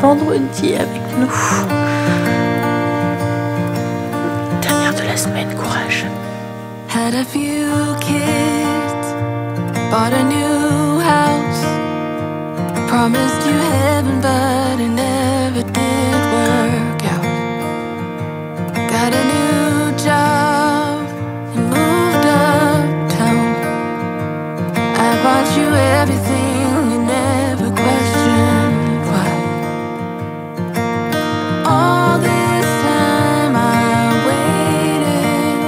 vendredi avec nous. Dernière de la semaine, courage. Had a few kids, bought a new house, promised you heaven but it never did work out. Got a new job and moved uptown. I bought you everything you never questioned why. All this time I waited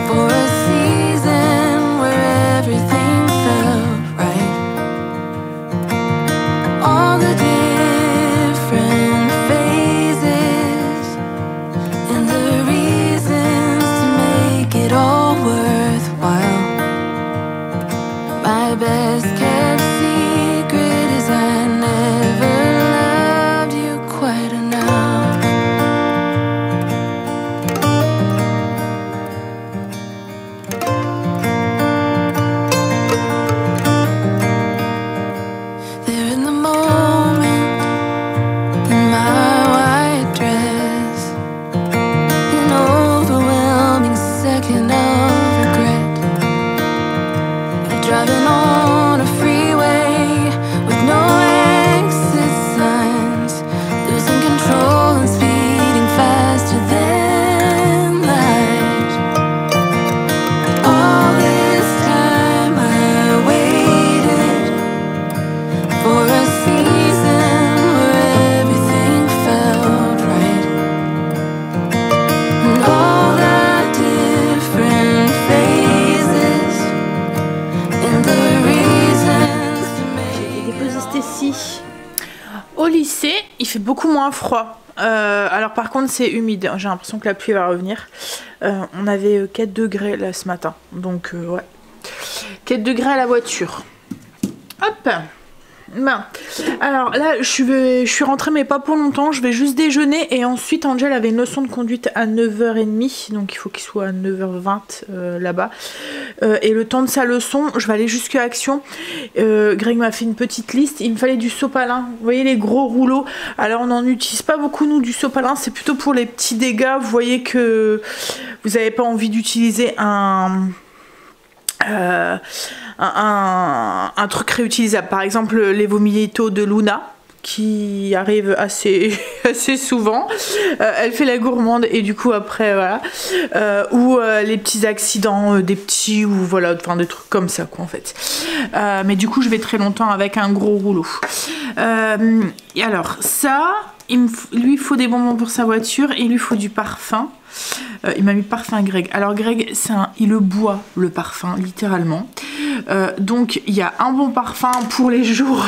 for a season where everything felt right. All the different phases and the reasons to make it all worthwhile. My best kept secret is I never loved you quite enough. There in the moment, in my white dress, an overwhelming second of regret. Driving on a freeway with no exit signs, losing control and speeding faster than light. All this time I waited for a season where everything felt right. And all the different phases and the reasons to J'ai make déposé Stécie au lycée, il fait beaucoup moins froid. Alors par contre c'est humide, j'ai l'impression que la pluie va revenir. On avait 4 degrés là ce matin, donc ouais. 4 degrés à la voiture. Hop. Ben, alors là je suis rentrée mais pas pour longtemps, je vais juste déjeuner et ensuite Angel avait une leçon de conduite à 9h30, donc il faut qu'il soit à 9h20 là-bas. Et le temps de sa leçon, je vais aller jusqu'à Action. Greg m'a fait une petite liste, il me fallait du sopalin, vous voyez les gros rouleaux. Alors on n'en utilise pas beaucoup nous du sopalin, c'est plutôt pour les petits dégâts, vous voyez que vous n'avez pas envie d'utiliser un truc réutilisable, par exemple les vomito de Luna qui arrive assez souvent, elle fait la gourmande et du coup après voilà, ou les petits accidents des petits ou voilà, enfin des trucs comme ça quoi en fait, mais du coup je vais très longtemps avec un gros rouleau. Et alors ça, lui il faut des bonbons pour sa voiture et il lui faut du parfum. Il m'a mis parfum Greg. Alors Greg, il le boit le parfum littéralement. Donc il y a un bon parfum pour les jours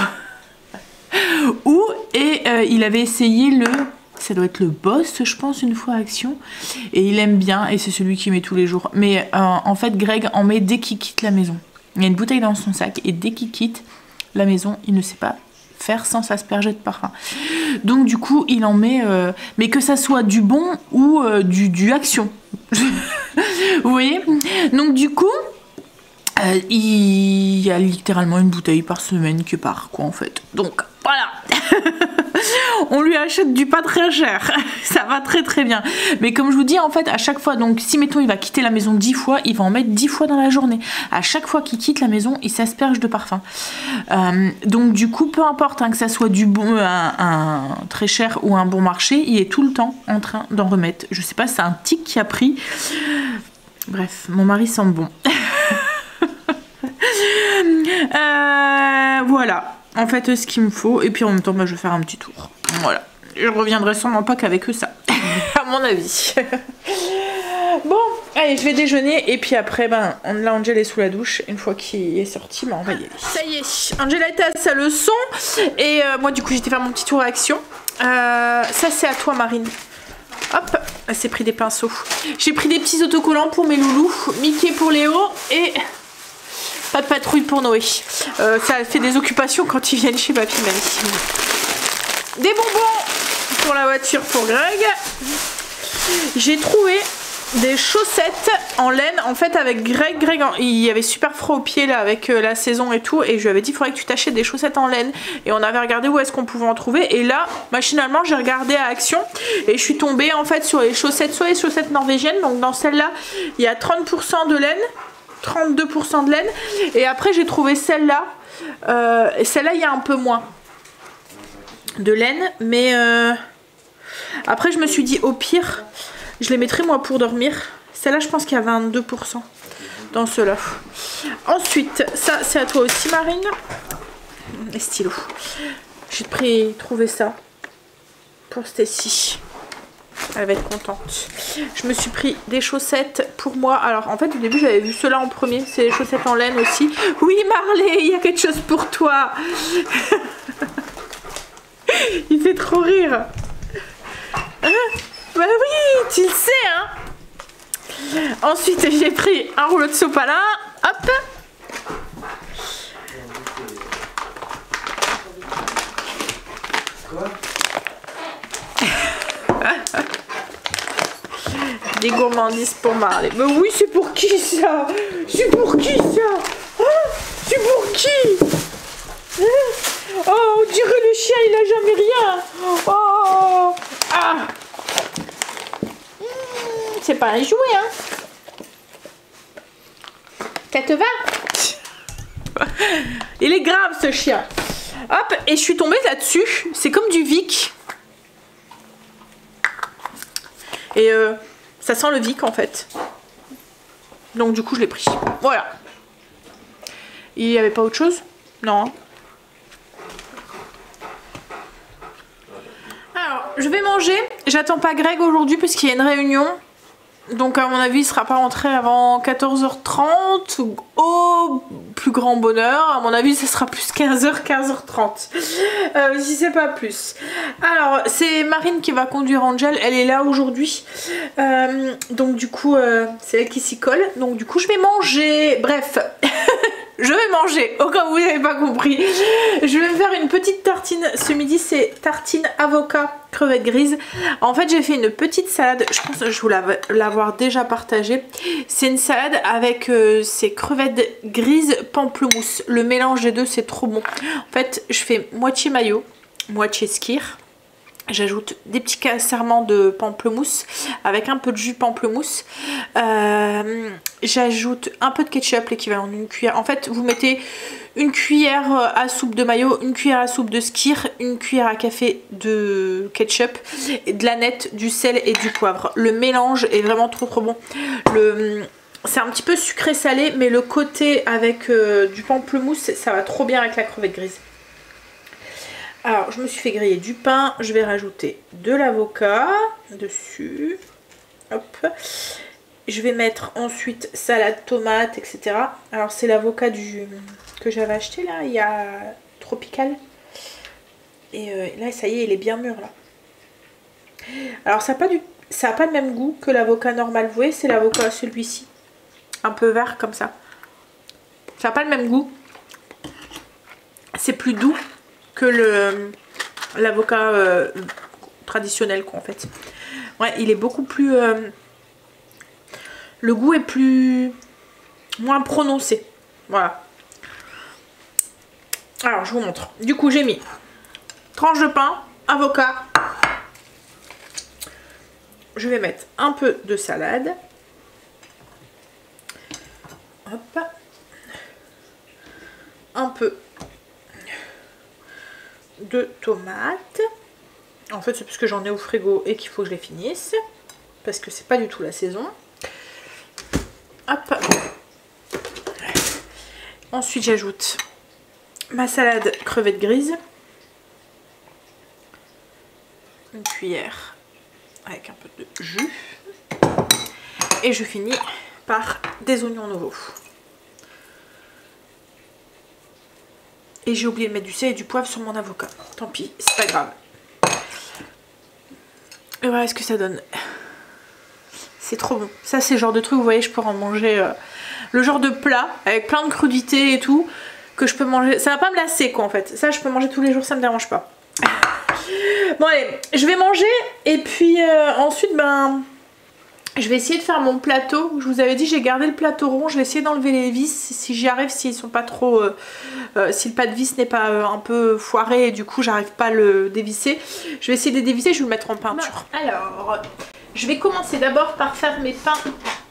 où il avait essayé ça doit être le Boss je pense une fois à Action et il aime bien et c'est celui qu'il met tous les jours. Mais en fait Greg en met dès qu'il quitte la maison. Il y a une bouteille dans son sac et dès qu'il quitte la maison, il ne sait pas faire sans s'asperger de parfum. Donc du coup il en met mais que ça soit du bon ou du Action. Vous voyez, donc du coup il y a littéralement une bouteille par semaine qui part quoi en fait, donc voilà. On lui achète du pas très cher, ça va très très bien. Mais comme je vous dis en fait à chaque fois, donc si mettons il va quitter la maison 10 fois, il va en mettre 10 fois dans la journée. À chaque fois qu'il quitte la maison, il s'asperge de parfum. Donc du coup peu importe hein, que ça soit du bon, un très cher ou un bon marché, il est tout le temps en train d'en remettre. Je sais pas, c'est un tic qui a pris. Bref, mon mari sent bon. Voilà, en fait ce qu'il me faut et puis en même temps bah, je vais faire un petit tour. Voilà, je reviendrai sûrement pas qu'avec ça à mon avis. Bon, allez, je vais déjeuner et puis après là Angel est sous la douche. Une fois qu'il est sorti, on va y aller. Ça y est, Angela était à sa leçon et moi du coup j'étais faire mon petit tour à Action. Ça c'est à toi Marine. Hop, elle s'est pris des pinceaux. J'ai pris des petits autocollants pour mes loulous, Mickey pour Léo et pas de patrouille pour Noé. Ça fait des occupations quand ils viennent chez papy mamie. Des bonbons pour la voiture pour Greg. J'ai trouvé des chaussettes en laine en fait avec Greg. Il y avait super froid aux pieds là avec la saison et tout, et je lui avais dit il faudrait que tu t'achètes des chaussettes en laine, et on avait regardé où est-ce qu'on pouvait en trouver, et là machinalement j'ai regardé à Action et je suis tombée en fait sur les chaussettes, soit les chaussettes norvégiennes, donc dans celle-là il y a 30% de laine, 32% de laine, et après j'ai trouvé celle-là, et celle-là il y a un peu moins de laine, mais après je me suis dit au pire je les mettrai moi pour dormir. Celle-là je pense qu'il y a 22% dans ceux-là. Ensuite ça c'est à toi aussi Marine. Les stylos. J'ai trouvé ça pour Stacy. Elle va être contente. Je me suis pris des chaussettes pour moi. Alors en fait au début j'avais vu ceux-là en premier. C'est les chaussettes en laine aussi. Oui Marley, il y a quelque chose pour toi. Il fait trop rire. Hein? Bah oui, tu le sais hein. Ensuite j'ai pris un rouleau de sopalin. Hop. Des gourmandises pour Marley. Mais oui, c'est pour qui ça? C'est pour qui ça? Hein? C'est pour qui? Hein? Oh, on dirait le chien, il a jamais rien. Oh, ah. C'est pas un jouet, hein? Ça te va? Il est grave ce chien. Hop, et je suis tombée là-dessus. C'est comme du Vic. Et ça sent le Vic en fait. Donc du coup je l'ai pris. Voilà. Il n'y avait pas autre chose? Non. Alors je vais manger. J'attends pas Greg aujourd'hui parce qu'il y a une réunion. Donc à mon avis il sera pas rentré avant 14h30 au plus grand bonheur. À mon avis ça sera plus 15h, 15h30 si c'est pas plus. Alors c'est Marine qui va conduire Angel, elle est là aujourd'hui, donc du coup c'est elle qui s'y colle, donc du coup je vais manger. Bref. Je vais manger, au cas où vous n'avez pas compris. Je vais me faire une petite tartine. Ce midi, c'est tartine avocat crevettes grises. En fait, j'ai fait une petite salade. Je pense que je vous l'avoir déjà partagée. C'est une salade avec ces crevettes grises pamplemousse. Le mélange des deux, c'est trop bon. En fait, je fais moitié mayo, moitié skyr. J'ajoute des petits serments de pamplemousse avec un peu de jus de pamplemousse. J'ajoute un peu de ketchup, l'équivalent d'une cuillère. En fait, vous mettez une cuillère à soupe de mayo, une cuillère à soupe de skyr, une cuillère à café de ketchup, de la nette, du sel et du poivre. Le mélange est vraiment trop bon. C'est un petit peu sucré salé, mais le côté avec du pamplemousse, ça va trop bien avec la crevette grise. Alors, je me suis fait griller du pain. Je vais rajouter de l'avocat dessus. Hop. Je vais mettre ensuite salade, tomate, etc. Alors, c'est l'avocat que j'avais acheté là, il y a Tropical. Et là, ça y est, il est bien mûr là. Alors, ça n'a pas le même goût que l'avocat normal. Vous voyez, c'est l'avocat celui-ci. Un peu vert comme ça. Ça n'a pas le même goût. C'est plus doux que l'avocat traditionnel quoi en fait. Ouais, il est beaucoup plus... le goût est moins prononcé. Voilà. Alors je vous montre. Du coup j'ai mis tranche de pain, avocat. Je vais mettre un peu de salade. Hop. Un peu de tomates. En fait c'est parce que j'en ai au frigo et qu'il faut que je les finisse parce que c'est pas du tout la saison. Hop. Ensuite j'ajoute ma salade crevette grise, une cuillère avec un peu de jus et je finis par des oignons nouveaux. Et j'ai oublié de mettre du sel et du poivre sur mon avocat. Tant pis, c'est pas grave. Et voilà ce que ça donne. C'est trop bon. Ça, c'est le genre de truc, vous voyez, je pourrais en manger. Le genre de plat avec plein de crudités et tout. Que je peux manger. Ça va pas me lasser, quoi, en fait. Ça, je peux manger tous les jours, ça me dérange pas. Bon, allez, je vais manger. Et puis ensuite, ben, Je vais essayer de faire mon plateau. Je vous avais dit, j'ai gardé le plateau rond. Je vais essayer d'enlever les vis si j'y arrive, s'ils sont pas trop... si le pas de vis n'est pas un peu foiré et du coup j'arrive pas à le dévisser. Je vais essayer de les dévisser, je vais le mettre en peinture. Alors, je vais commencer d'abord par faire mes pains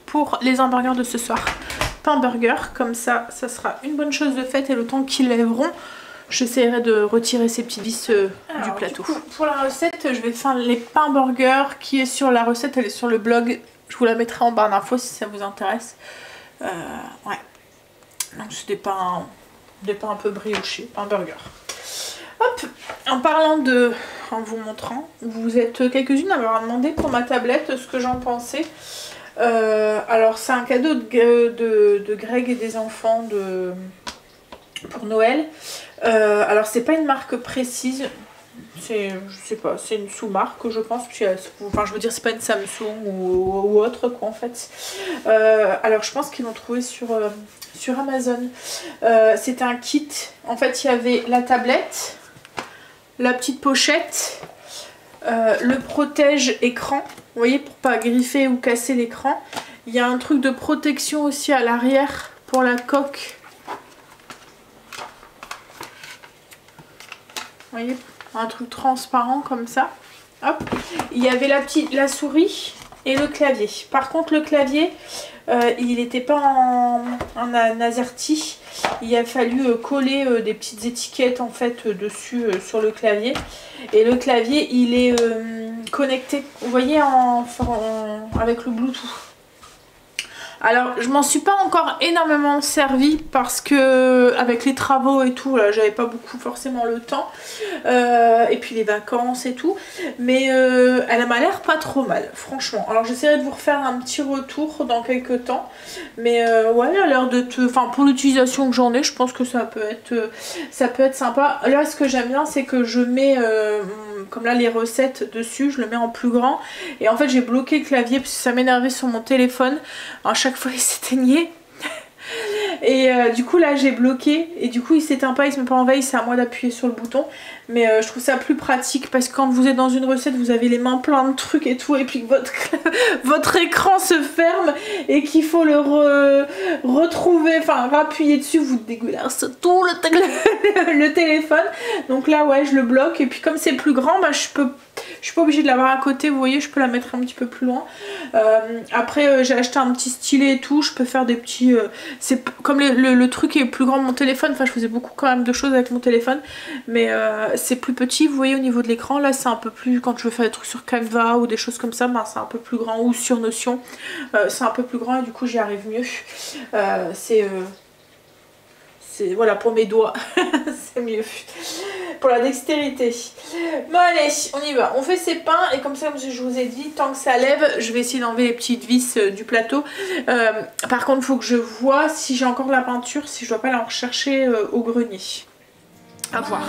pour les hamburgers de ce soir. Pain burger, comme ça, ça sera une bonne chose de faite et le temps qu'ils lèveront, j'essaierai de retirer ces petits vis du plateau. Du coup, pour la recette, je vais faire les pains burger qui est sur la recette, elle est sur le blog. Je vous la mettrai en barre d'infos si ça vous intéresse. Ouais. Donc c'est des pains un peu briochés, pain burger. Hop, en parlant de... En vous montrant, vous êtes quelques-unes à m'avoir demandé pour ma tablette ce que j'en pensais. Alors c'est un cadeau de Greg et des enfants pour Noël. Alors c'est pas une marque précise. Je sais pas, c'est une sous-marque je pense, enfin je veux dire c'est pas une Samsung ou autre quoi en fait. Alors je pense qu'ils l'ont trouvé sur Amazon. C'était un kit, en fait il y avait la tablette, la petite pochette, le protège écran, vous voyez, pour pas griffer ou casser l'écran. Il y a un truc de protection aussi à l'arrière pour la coque. Vous voyez, un truc transparent comme ça. Hop. Il y avait la souris et le clavier. Par contre le clavier, il n'était pas en AZERTY. Il a fallu coller des petites étiquettes en fait dessus sur le clavier. Et le clavier il est connecté, vous voyez, avec le Bluetooth. Alors je m'en suis pas encore énormément servi parce que avec les travaux et tout, j'avais pas beaucoup forcément le temps. Et puis les vacances et tout. Mais elle m'a l'air pas trop mal, franchement. Alors j'essaierai de vous refaire un petit retour dans quelques temps. Mais ouais, elle a l'air d'être... Enfin pour l'utilisation que j'en ai, je pense que ça peut être sympa. Là ce que j'aime bien c'est que je mets... comme là les recettes dessus, je le mets en plus grand. Et en fait j'ai bloqué le clavier parce que ça m'énervait sur mon téléphone. À chaque fois il s'éteignait. Et du coup là j'ai bloqué et du coup il s'éteint pas, il se met pas en veille, c'est à moi d'appuyer sur le bouton. Mais je trouve ça plus pratique parce que quand vous êtes dans une recette vous avez les mains plein de trucs et tout et puis que votre écran se ferme et qu'il faut le retrouver, enfin rappuyer dessus, vous dégueulassez tout le téléphone. Donc là ouais je le bloque et puis comme c'est plus grand, bah je suis pas obligée de l'avoir à côté, vous voyez, je peux la mettre un petit peu plus loin. Après j'ai acheté un petit stylet et tout, je peux faire des petits... c'est comme le truc est plus grand mon téléphone, enfin je faisais beaucoup quand même de choses avec mon téléphone, mais c'est plus petit, vous voyez, au niveau de l'écran. Là c'est un peu plus, quand je veux faire des trucs sur Canva ou des choses comme ça, ben, c'est un peu plus grand, ou sur Notion, c'est un peu plus grand et du coup j'y arrive mieux. C'est voilà, pour mes doigts c'est mieux pour la dextérité. Bon allez, on y va, on fait ces pains et comme ça, comme je vous ai dit, tant que ça lève, je vais essayer d'enlever les petites vis du plateau. Par contre il faut que je vois si j'ai encore la peinture, si je dois pas la rechercher au grenier. À voir.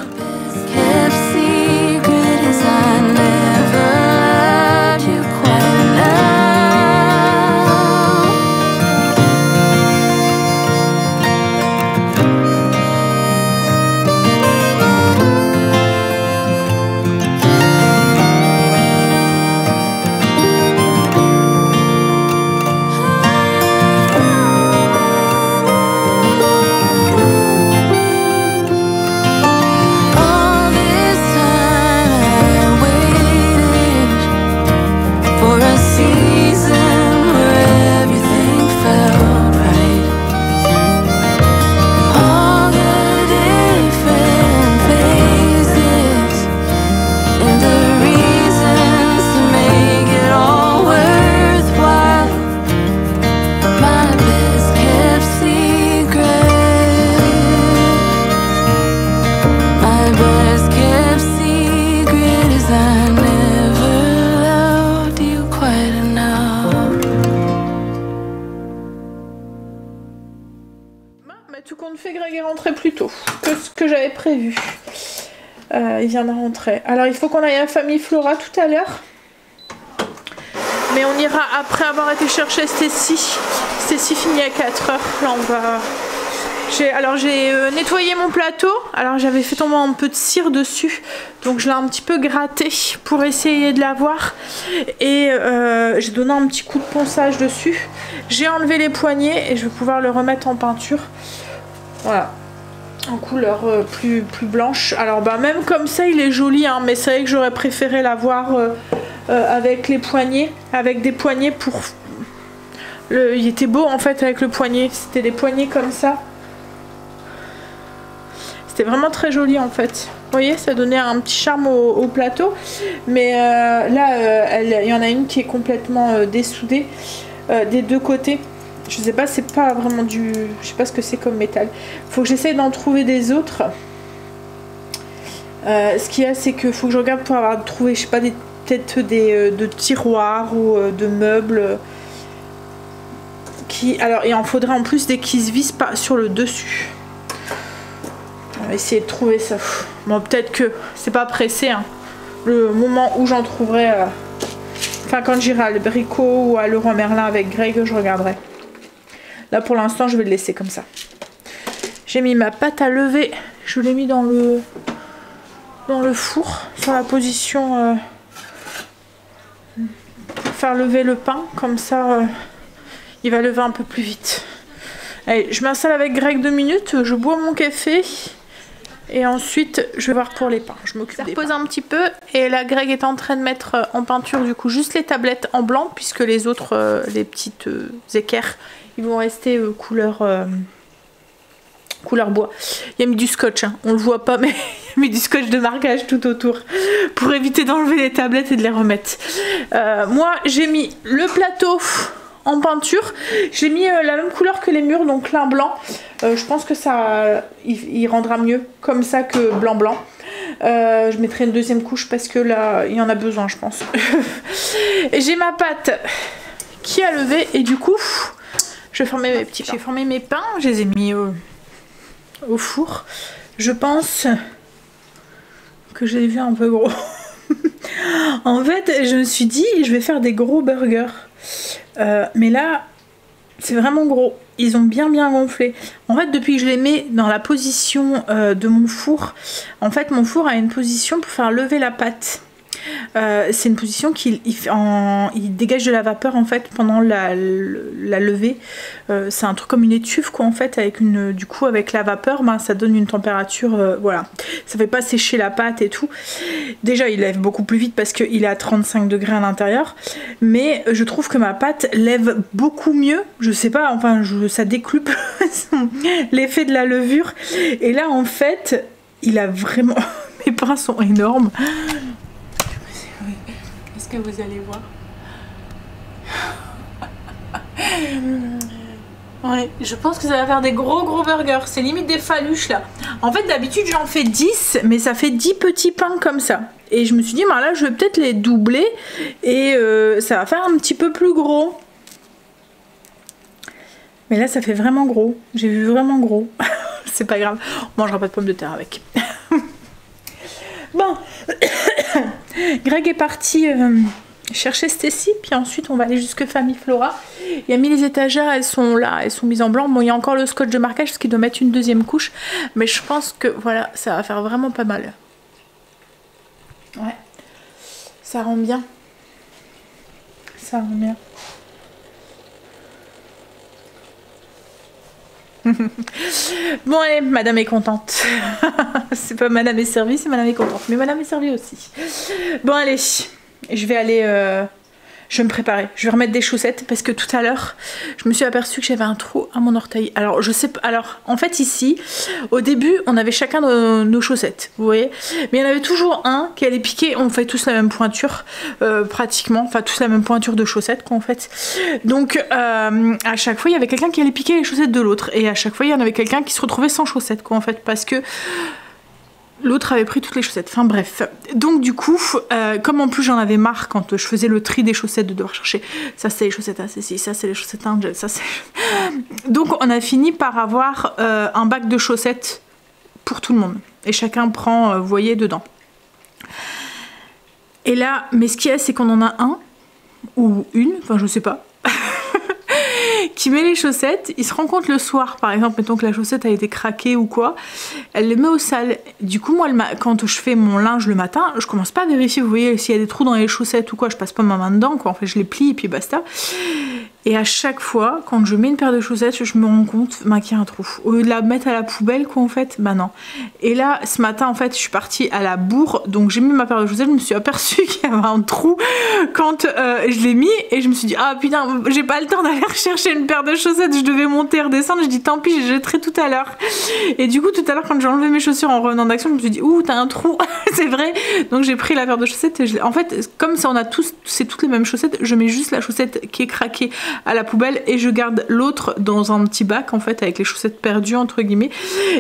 Tout compte fait, Greg est rentré plus tôt que ce que j'avais prévu. Il vient de rentrer. Alors il faut qu'on aille à Famille Flora tout à l'heure. Mais on ira après avoir été chercher Stécie. Stécie finit à 4h. Là on va Alors j'ai nettoyé mon plateau, alors j'avais fait tomber un peu de cire dessus, donc je l'ai un petit peu gratté pour essayer de l'avoir, et j'ai donné un petit coup de ponçage dessus. J'ai enlevé les poignées et je vais pouvoir le remettre en peinture, voilà, en couleur plus blanche. Alors bah même comme ça il est joli, hein, mais c'est vrai que j'aurais préféré l'avoir avec les poignées, avec des poignées pour... Il était beau en fait avec le poignet, c'était des poignées comme ça. C'était vraiment très joli en fait. Vous voyez, ça donnait un petit charme au plateau. Mais là, il y en a une qui est complètement dessoudée des deux côtés. Je sais pas, c'est pas vraiment du... Je sais pas ce que c'est comme métal. Faut que j'essaye d'en trouver des autres. Ce qu'il y a, c'est que faut que je regarde pour avoir trouvé, je sais pas, peut-être de tiroirs ou de meubles. Alors, il en faudrait en plus des qui se vissent pas sur le dessus. On va essayer de trouver ça. Bon, peut-être que c'est pas pressé, hein. Le moment où j'en trouverai, enfin quand j'irai à Brico ou à Leroy Merlin avec Greg, je regarderai. Là pour l'instant je vais le laisser comme ça. J'ai mis ma pâte à lever, je l'ai mis dans le four, sur la position pour faire lever le pain, comme ça il va lever un peu plus vite. Allez, je m'installe avec Greg 2 minutes, je bois mon café. Et ensuite, je vais voir pour les pains. Je m'occupe des pains. Un petit peu. Et là, Greg est en train de mettre en peinture du coup juste les tablettes en blanc, puisque les autres, les petites équerres, ils vont rester couleur bois. Il a mis du scotch, hein. On le voit pas, mais il a mis du scotch de marquage tout autour pour éviter d'enlever les tablettes et de les remettre. Moi, j'ai mis le plateau en peinture, j'ai mis la même couleur que les murs, donc lin blanc. Je pense que ça il rendra mieux comme ça que blanc blanc. Je mettrai une deuxième couche parce que là il y en a besoin, je pense. J'ai ma pâte qui a levé et du coup je vais former mes petits pains. J'ai formé mes pains, je les ai mis au four. Je pense que j'ai vu un peu gros. En fait, je me suis dit je vais faire des gros burgers. Mais là c'est vraiment gros, ils ont bien gonflé. En fait depuis que je les mets dans la position de mon four, en fait mon four a une position pour faire lever la pâte. C'est une position qu'il dégage de la vapeur en fait pendant la levée. C'est un truc comme une étuve quoi en fait, avec du coup avec la vapeur ben, ça donne une température, voilà, ça fait pas sécher la pâte et tout. Déjà il lève beaucoup plus vite parce qu'il est à 35 degrés à l'intérieur, mais je trouve que ma pâte lève beaucoup mieux, je sais pas, enfin ça décuple l'effet de la levure. Et là en fait il a vraiment mes pains sont énormes. Est-ce que vous allez voir? Ouais, je pense que ça va faire des gros burgers. C'est limite des faluches là. En fait d'habitude j'en fais 10, mais ça fait 10 petits pains comme ça. Et je me suis dit bah là je vais peut-être les doubler et ça va faire un petit peu plus gros. Mais là ça fait vraiment gros. J'ai vu vraiment gros. C'est pas grave, on mangera pas de pommes de terre avec. Bon, Greg est parti chercher Stacy, puis ensuite on va aller jusque Famille Flora. Il a mis les étagères, elles sont là, elles sont mises en blanc. Bon, il y a encore le scotch de marquage parce qu'il doit mettre une deuxième couche, mais je pense que voilà, ça va faire vraiment pas mal. Ouais, ça rend bien. Ça rend bien. Bon allez, madame est contente. C'est pas madame est servie, c'est madame est contente. Mais madame est servie aussi. Bon allez, je vais aller... je vais me préparer. Je vais remettre des chaussettes parce que tout à l'heure, je me suis aperçue que j'avais un trou à mon orteil. Alors je sais pas... Alors en fait ici, au début, on avait chacun nos chaussettes. Vous voyez. Mais il y en avait toujours un qui allait piquer. On fait tous la même pointure, pratiquement. Enfin tous la même pointure de chaussettes quoi en fait. Donc à chaque fois, il y avait quelqu'un qui allait piquer les chaussettes de l'autre. Et à chaque fois, il y en avait quelqu'un qui se retrouvait sans chaussettes quoi en fait. Parce que... l'autre avait pris toutes les chaussettes, enfin bref. Donc du coup, comme en plus j'en avais marre quand je faisais le tri des chaussettes de devoir chercher, ça c'est les chaussettes à Cécile, ça c'est les chaussettes à Angel, ça c'est... Donc on a fini par avoir un bac de chaussettes pour tout le monde. Et chacun prend, vous voyez, dedans. Et là, mais ce qu'il y a, c'est qu'on en a un, ou une, enfin je sais pas, qui met les chaussettes, il se rend compte le soir, par exemple, mettons que la chaussette a été craquée ou quoi, elle les met au sale. Du coup, moi, quand je fais mon linge le matin, je commence pas à vérifier, vous voyez, s'il y a des trous dans les chaussettes ou quoi, je passe pas ma main dedans, quoi. En fait, je les plie et puis basta. Et à chaque fois, quand je mets une paire de chaussettes, je me rends compte qu'il y a un trou. Au lieu de la mettre à la poubelle, quoi, en fait, bah non. Et là, ce matin, en fait, je suis partie à la bourre, donc j'ai mis ma paire de chaussettes, je me suis aperçue qu'il y avait un trou quand je l'ai mis, et je me suis dit, ah putain, j'ai pas le temps d'aller rechercher une paire de chaussettes, je devais monter, redescendre, je dis, tant pis, je jetterai tout à l'heure. Et du coup, tout à l'heure, quand j'ai enlevé mes chaussures en revenant d'action, je me suis dit, ouh, t'as un trou, c'est vrai. Donc j'ai pris la paire de chaussettes, et en fait, comme ça, on a tous, c'est toutes les mêmes chaussettes, je mets juste la chaussette qui est craquée à la poubelle et je garde l'autre dans un petit bac en fait avec les chaussettes perdues entre guillemets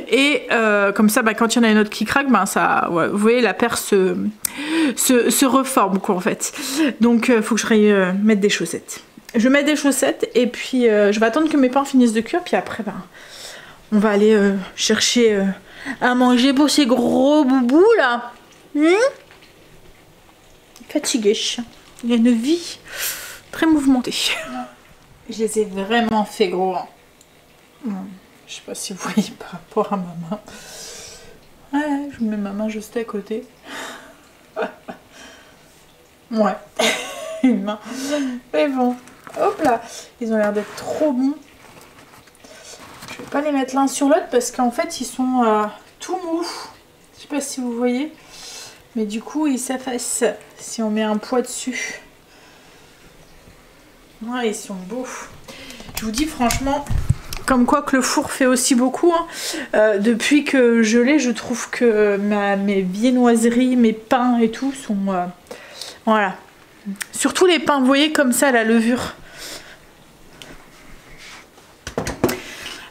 et comme ça bah, quand il y en a une autre qui craque bah, ça, ouais, vous voyez la paire se reforme quoi en fait, donc faut que je aille mettre des chaussettes. Je mets des chaussettes et puis je vais attendre que mes pains finissent de cuire puis après bah, on va aller chercher à manger pour ces gros boubous là. Fatigué, il a une vie très mouvementée. Je les ai vraiment fait gros. Je sais pas si vous voyez par rapport à ma main. Ouais, je mets ma main juste à côté. Ouais, une main. Mais bon, hop là. Ils ont l'air d'être trop bons. Je vais pas les mettre l'un sur l'autre parce qu'en fait ils sont tout mous. Je sais pas si vous voyez. Mais du coup ils s'effacent si on met un poids dessus. Ouais, ils sont beaux. Je vous dis franchement, comme quoi que le four fait aussi beaucoup. Hein. Depuis que je l'ai, je trouve que mes viennoiseries, mes pains et tout sont... voilà. Surtout les pains, vous voyez comme ça, la levure.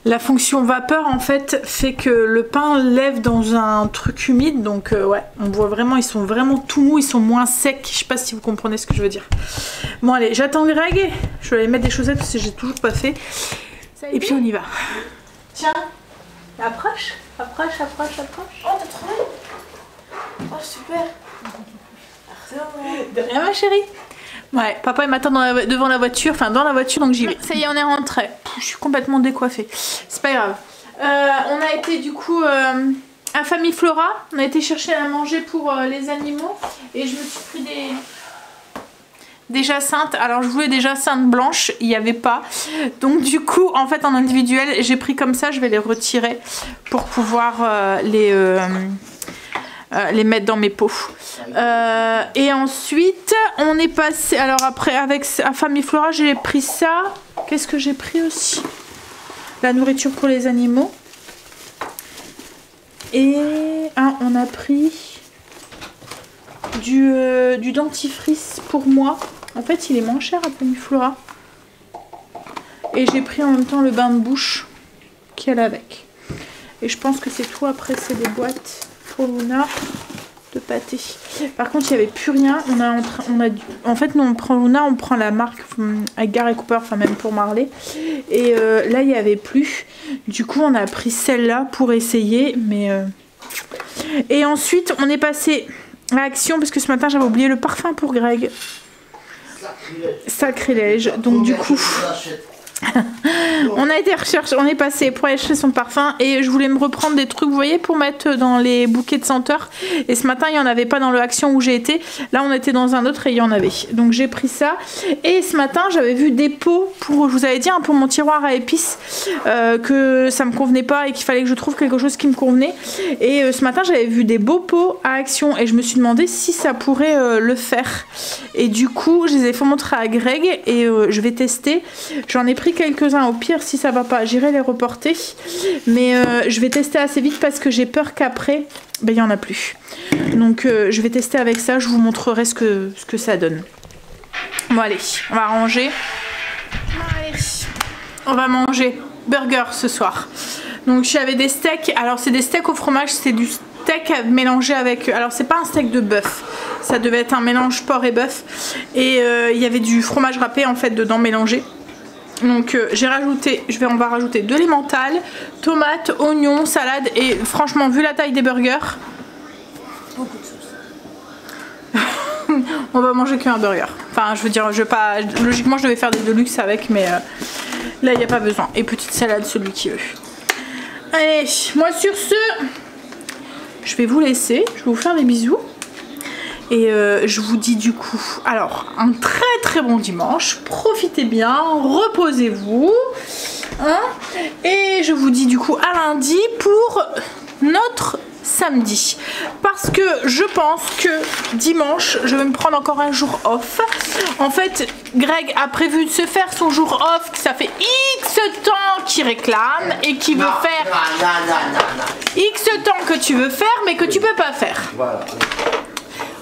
La fonction vapeur en fait fait que le pain lève dans un truc humide, donc ouais, on voit vraiment, ils sont vraiment tout mous, ils sont moins secs, je sais pas si vous comprenez ce que je veux dire. Bon allez, j'attends Greg, je vais aller mettre des chaussettes parce que j'ai toujours pas fait, et puis on y va. Tiens, approche, approche, approche, approche. Oh t'as trouvé? Oh super. De rien ma chérie. Ouais, papa il m'attend devant la voiture, enfin dans la voiture, donc j'y vais. Ça y est, on est rentré. Je suis complètement décoiffée. C'est pas grave. On a été du coup à Famille Flora. On a été chercher à manger pour les animaux. Et je me suis pris des jacinthes. Alors je voulais des jacinthes blanches, il n'y avait pas. Donc du coup, en fait en individuel, j'ai pris comme ça. Je vais les retirer pour pouvoir les mettre dans mes pots. Et ensuite on est passé, alors après avec Famille Flora j'ai pris ça. Qu'est-ce que j'ai pris aussi? La nourriture pour les animaux. Et on a pris du dentifrice pour moi. En fait il est moins cher à Famille Flora. Et j'ai pris en même temps le bain de bouche qui est là avec. Et je pense que c'est tout. Après c'est des boîtes pour Luna de pâté. Par contre il n'y avait plus rien. En fait nous on prend Luna, on prend la marque Agar et Cooper, enfin même pour Marley. Et là il n'y avait plus. Du coup on a pris celle-là pour essayer. Mais et ensuite on est passé à Action parce que ce matin j'avais oublié le parfum pour Greg. Sacrilège. Donc du coup on a été rechercher, on est passé pour aller chercher son parfum et je voulais me reprendre des trucs, vous voyez, pour mettre dans les bouquets de senteurs. Et ce matin il n'y en avait pas dans le Action où j'ai été. Là on était dans un autre et il y en avait. Donc j'ai pris ça. Et ce matin j'avais vu des pots pour, je vous avais dit, pour mon tiroir à épices, que ça me convenait pas et qu'il fallait que je trouve quelque chose qui me convenait. Et ce matin j'avais vu des beaux pots à Action et je me suis demandé si ça pourrait le faire. Et du coup je les ai fait montrer à Greg et je vais tester. J'en ai pris quelques-uns, au pire si ça va pas j'irai les reporter, mais je vais tester assez vite parce que j'ai peur qu'après il y en a plus. Donc je vais tester avec ça, je vous montrerai ce que ça donne. Bon allez, on va ranger. Allez, on va manger burger ce soir. Donc j'avais des steaks, alors c'est des steaks au fromage, c'est du steak mélangé avec, alors c'est pas un steak de bœuf, ça devait être un mélange porc et bœuf, et il y avait du fromage râpé en fait dedans mélangé. Donc j'ai rajouté, on va rajouter de l'emmental, tomates, oignons, salade, et franchement vu la taille des burgers, Beaucoup de sauce. on va manger qu'un burger. Enfin je veux dire, logiquement je devais faire des deluxe avec, mais Là, il n'y a pas besoin. Et petite salade, celui qui veut. Allez, moi sur ce, je vais vous laisser. Je vais vous faire des bisous. Et je vous dis du coup, alors, un très très bon dimanche. Profitez bien, reposez-vous. Hein, et je vous dis du coup à lundi pour notre samedi. Parce que je pense que dimanche, je vais me prendre encore un jour off. En fait, Greg a prévu de se faire son jour off. Ça fait X temps qu'il réclame et qu'il veut faire X temps que tu veux faire mais que tu peux pas faire. Voilà.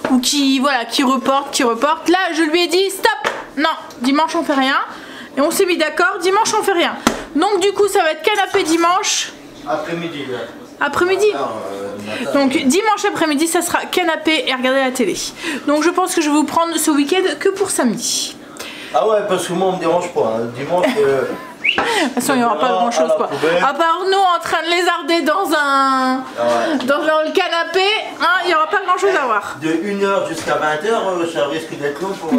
Ou qui reporte. Là, je lui ai dit stop. Non, dimanche on fait rien. Et on s'est mis d'accord, dimanche on fait rien. Donc du coup, ça va être canapé dimanche. Après-midi. Après-midi. Donc dimanche après-midi, ça sera canapé et regarder la télé. Donc je pense que je vais vous prendre ce week-end que pour samedi. Ah ouais, parce que moi on me dérange pas. Hein. Dimanche. De toute façon, il n'y aura pas grand chose quoi. À part nous en train de lézarder dans le canapé, hein, il n'y aura pas grand chose à voir. De 1h jusqu'à 20h, ça risque d'être long pour.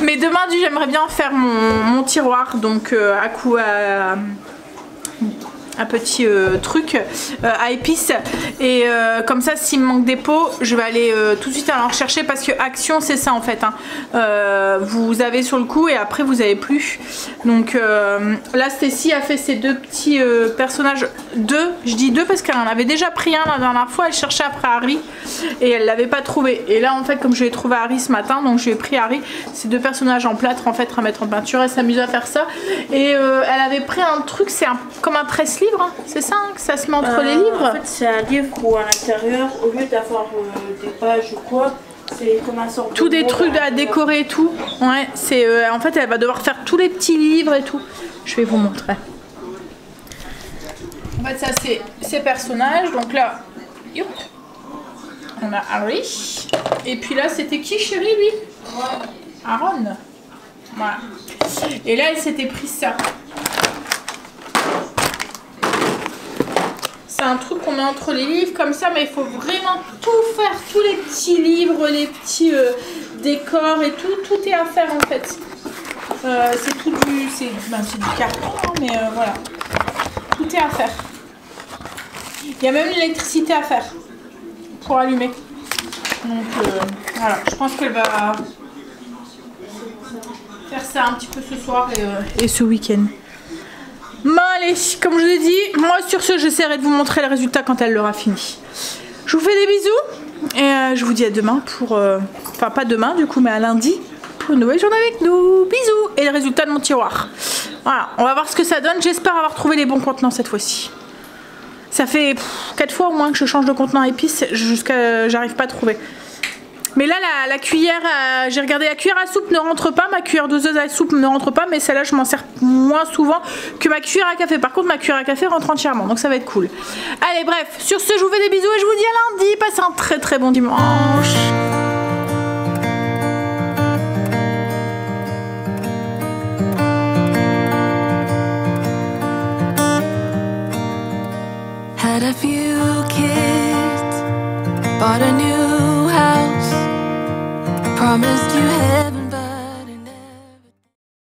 Mais demain, j'aimerais bien faire mon tiroir, donc à coup un petit truc à épices et comme ça s'il me manque des pots je vais aller tout de suite en rechercher parce que Action c'est ça en fait hein. Vous avez sur le coup et après vous avez plus donc là Stacy a fait ces deux petits personnages, je dis deux parce qu'elle en avait déjà pris un la dernière fois, elle cherchait après Harry et elle l'avait pas trouvé et là en fait comme je l'ai trouvé Harry ce matin donc je lui ai pris Harry, ces deux personnages en plâtre en fait à mettre en peinture, elle s'amuse à faire ça et elle avait pris un truc, c'est comme un tresse-livre hein, c'est ça hein, que ça se met entre les livres. En fait c'est un livre où à l'intérieur au lieu d'avoir des pages ou quoi, c'est comme un sort de tout des trucs à décorer et tout. Ouais, c'est en fait elle va devoir faire tous les petits livres et tout. Je vais vous montrer. En fait ça c'est ces personnages. Donc là, youp, on a Harry. Et puis là c'était qui chérie lui? Aaron. Voilà. Et là elle s'était pris ça. C'est un truc qu'on met entre les livres comme ça, mais il faut vraiment tout faire, tous les petits livres, les petits décors et tout, tout est à faire en fait. C'est tout du carton, hein, mais voilà, tout est à faire. Il y a même l'électricité à faire pour allumer. Donc voilà, je pense qu'elle va faire ça un petit peu ce soir et ce week-end. Bon allez, comme je vous l'ai dit, moi sur ce j'essaierai de vous montrer le résultat quand elle l'aura fini. Je vous fais des bisous et je vous dis à demain pour... Enfin pas demain du coup mais à lundi pour une nouvelle journée avec nous. Bisous et le résultat de mon tiroir. Voilà, on va voir ce que ça donne. J'espère avoir trouvé les bons contenants cette fois-ci. Ça fait 4 fois au moins que je change de contenant à épices jusqu'à... J'arrive pas à trouver. Mais là, la cuillère, j'ai regardé, la cuillère à soupe ne rentre pas, ma cuillère doseuse à soupe ne rentre pas, mais celle-là, je m'en sers moins souvent que ma cuillère à café. Par contre, ma cuillère à café rentre entièrement, donc ça va être cool. Allez, bref, sur ce, je vous fais des bisous et je vous dis à lundi. Passez un très très bon dimanche. Had a few kids, bought a new house, promised you heaven.